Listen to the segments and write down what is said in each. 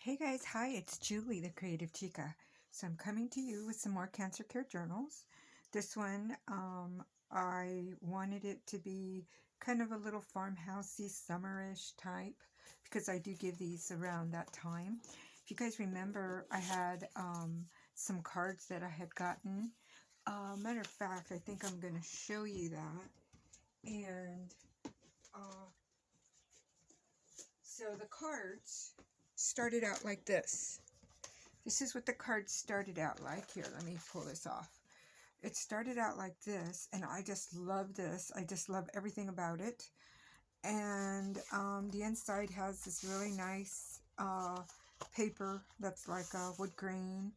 Hey guys, hi, it's Julie, the Creative Chica. So I'm coming to you with some more cancer care journals. This one, I wanted it to be kind of a little farmhousey, summerish type because I do give these around that time. If you guys remember, I had some cards that I had gotten. Matter of fact, I think I'm going to show you that. And so the cards started out like this. This is what the card started out like. Here, let me pull this off. It started out like this, and I just love this. I just love everything about it. And the inside has this really nice paper that's like a wood grain.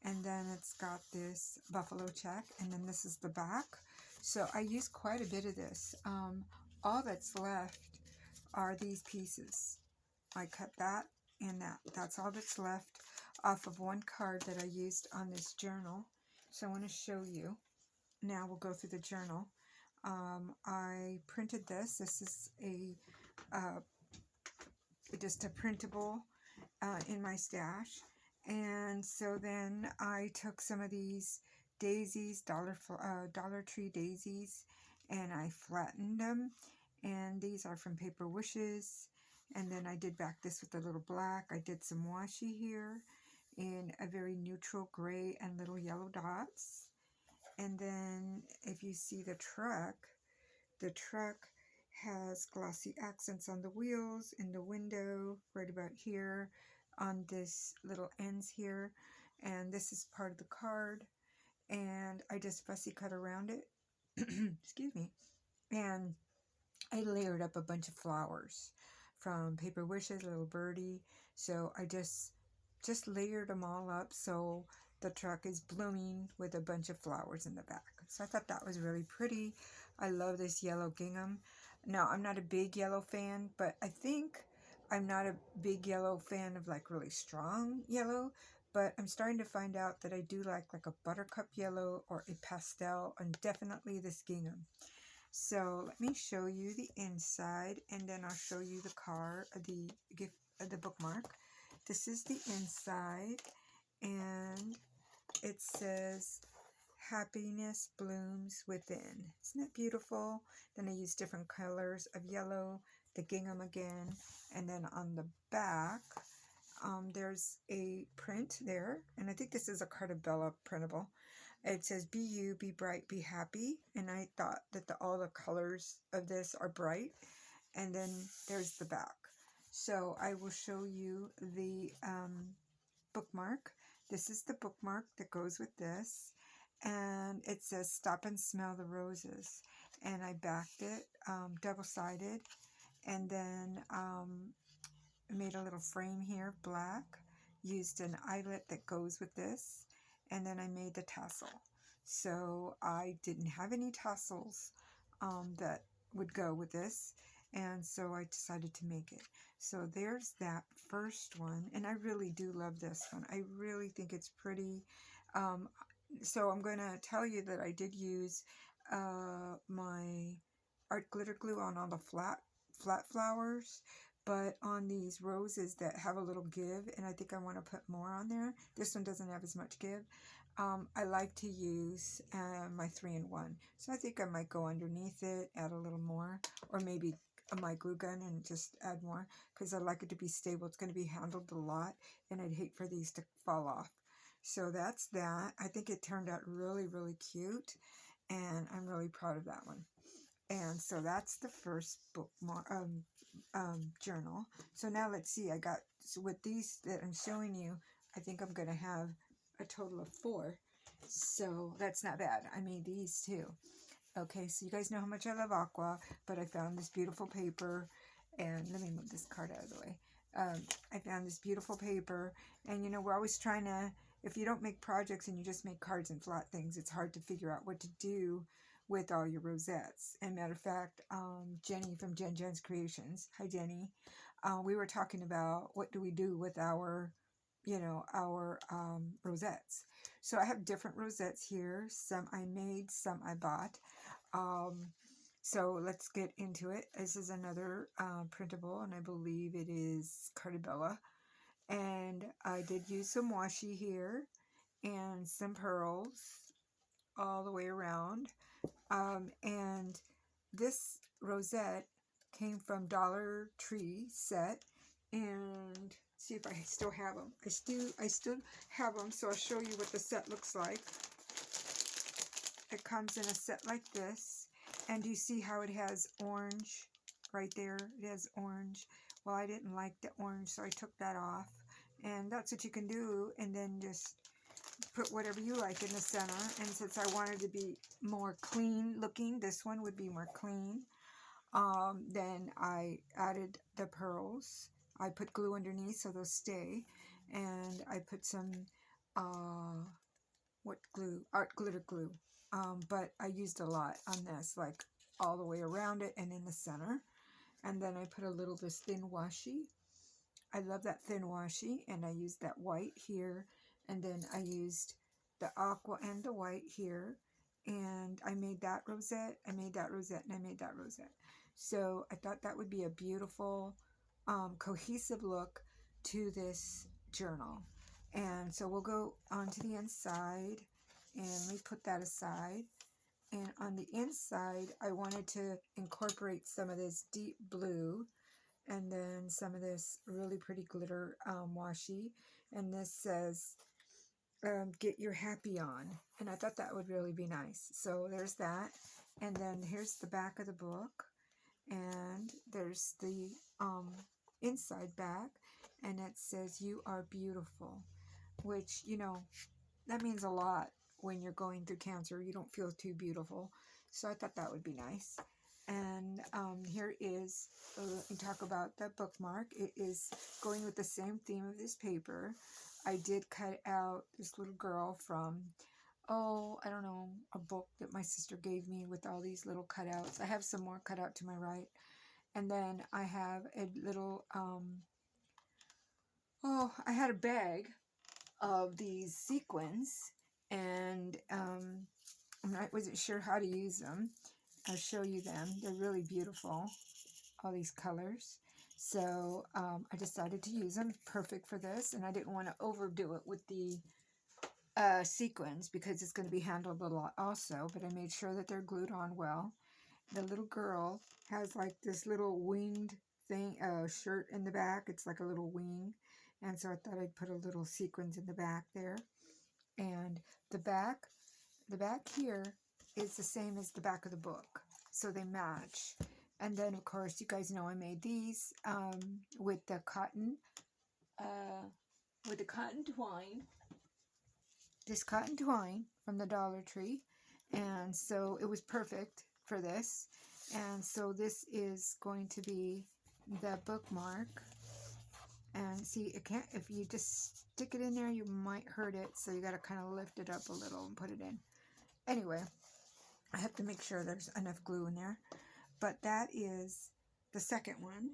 And then it's got this buffalo check, and then this is the back. So I use quite a bit of this. All that's left are these pieces. I cut that and that. That's all that's left off of one card that I used on this journal. So I want to show you. Now we'll go through the journal. I printed this. This is just a printable in my stash. And so then I took some of these daisies, Dollar Tree daisies, and I flattened them. And these are from Paper Wishes. And then I did back this with a little black. I did some washi here in a very neutral gray and little yellow dots. And then if you see the truck has glossy accents on the wheels, in the window, right about here, on this little ends here. And this is part of the card. And I just fussy cut around it. Excuse me. And I layered up a bunch of flowers from Paper Wishes, Little Birdie. So I just layered them all up so the truck is blooming with a bunch of flowers in the back. So I thought that was really pretty. I love this yellow gingham. Now, I'm not a big yellow fan, but I think I'm not a big yellow fan of like really strong yellow, but I'm starting to find out that I do like a buttercup yellow or a pastel, and definitely this gingham. So let me show you the inside, and then I'll show you the card, the bookmark. This is the inside, and it says, "Happiness blooms within." Isn't that beautiful? Then I use different colors of yellow, the gingham again, and then on the back, there's a print there, and I think this is a Cartabella printable. It says, "Be you, be bright, be happy." And I thought that all the colors of this are bright. And then there's the back. So I will show you the bookmark. This is the bookmark that goes with this. And it says, "Stop and smell the roses." And I backed it double-sided. And then made a little frame here, black. Used an eyelet that goes with this. And then I made the tassel. So I didn't have any tassels that would go with this, and so I decided to make it. So there's that first one, and I really do love this one. I really think it's pretty. So I'm going to tell you that I did use my art glitter glue on all the flat flowers, but on these roses that have a little give, and I think I want to put more on there. This one doesn't have as much give. I like to use my 3-in-1. So I think I might go underneath it, add a little more, or maybe my glue gun and just add more, because I like it to be stable. It's going to be handled a lot, and I'd hate for these to fall off. So that's that. I think it turned out really, really cute, and I'm really proud of that one. And so that's the first bookmark journal. So now let's see. I got, so with these that I'm showing you, I think I'm going to have a total of 4. So that's not bad. I made these too. Okay, so you guys know how much I love aqua, but I found this beautiful paper, and let me move this card out of the way. I found this beautiful paper, and you know, we're always trying to, if you don't make projects and you just make cards and flat things, it's hard to figure out what to do with all your rosettes. And matter of fact, Jenny from Jen's Creations, hi Jenny, we were talking about what do we do with our rosettes. So I have different rosettes here. Some I made, some I bought. So let's get into it. This is another printable, and I believe it is Cartabella. And I did use some washi here and some pearls all the way around. And this rosette came from Dollar Tree set. And see if I still have them. I still have them, so I'll show you what the set looks like. It comes in a set like this, and you see how it has orange right there? It has orange. Well, I didn't like the orange, so I took that off. And that's what you can do, and then just put whatever you like in the center. And since I wanted to be more clean looking, this one would be more clean. Then I added the pearls. I put glue underneath so they'll stay. And I put some, what glue? Art glitter glue. But I used a lot on this, like all the way around it and in the center. And then I put a little this thin washi. I love that thin washi, and I used that white here, and then I used the aqua and the white here, and I made that rosette, I made that rosette, and I made that rosette. So I thought that would be a beautiful, cohesive look to this journal. And so we'll go on to the inside, and let me put that aside. And on the inside, I wanted to incorporate some of this deep blue, and then some of this really pretty glitter washi. And this says, get your happy on. And I thought that would really be nice. So there's that. And then here's the back of the book. And there's the inside back. And it says, you are beautiful. Which, you know, that means a lot when you're going through cancer. You don't feel too beautiful. So I thought that would be nice. And here is, talk about that bookmark. It is going with the same theme of this paper. I did cut out this little girl from, I don't know, a book that my sister gave me with all these little cutouts. I have some more cut out to my right. And then I have a little, I had a bag of these sequins, and I wasn't sure how to use them. I'll show you them. They're really beautiful, all these colors. So I decided to use them. Perfect for this, and I didn't want to overdo it with the sequins because it's going to be handled a lot also, but I made sure that they're glued on well. The little girl has like this little winged thing, shirt in the back. It's like a little wing, and so I thought I'd put a little sequins in the back there. And the back here is the same as the back of the book, so they match. And then of course you guys know I made these with the cotton twine, this cotton twine from the Dollar Tree, and so it was perfect for this. And so this is going to be the bookmark. And see, it can't, if you just stick it in there, you might hurt it, so you got to kind of lift it up a little and put it in. Anyway, I have to make sure there's enough glue in there. But that is the second one,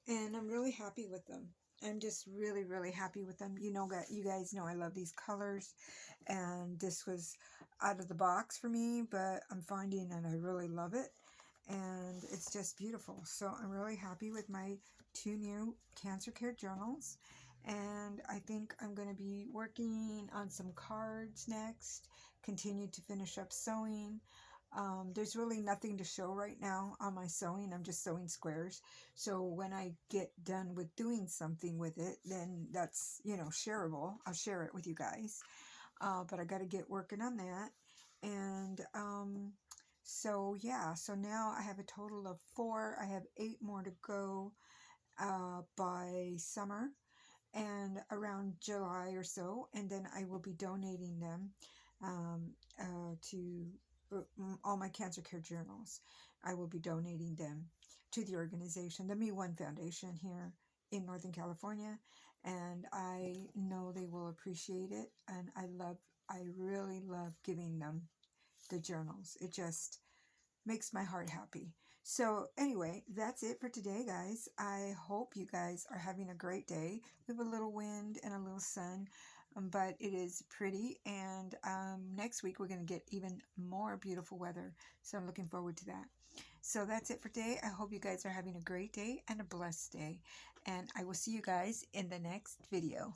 and I'm really happy with them. I'm just really, really happy with them. You guys know I love these colors, and this was out of the box for me, but I'm finding and I really love it, and it's just beautiful. So I'm really happy with my 2 new cancer care journals, and I think I'm going to be working on some cards next, continue to finish up sewing. There's really nothing to show right now on my sewing. I'm just sewing squares. So when I get done with doing something with it, then that's, shareable. I'll share it with you guys. But I got to get working on that. And so yeah, so now I have a total of 4. I have 8 more to go by summer and around July or so. And then I will be donating them to all my cancer care journals. I will be donating them to the organization, the Me One Foundation here in Northern California, and I know they will appreciate it. And I really love giving them the journals. It just makes my heart happy. So anyway, that's it for today, guys. I hope you guys are having a great day. We have a little wind and a little sun, but it is pretty. And next week we're going to get even more beautiful weather. So I'm looking forward to that. So that's it for today. I hope you guys are having a great day and a blessed day. and I will see you guys in the next video.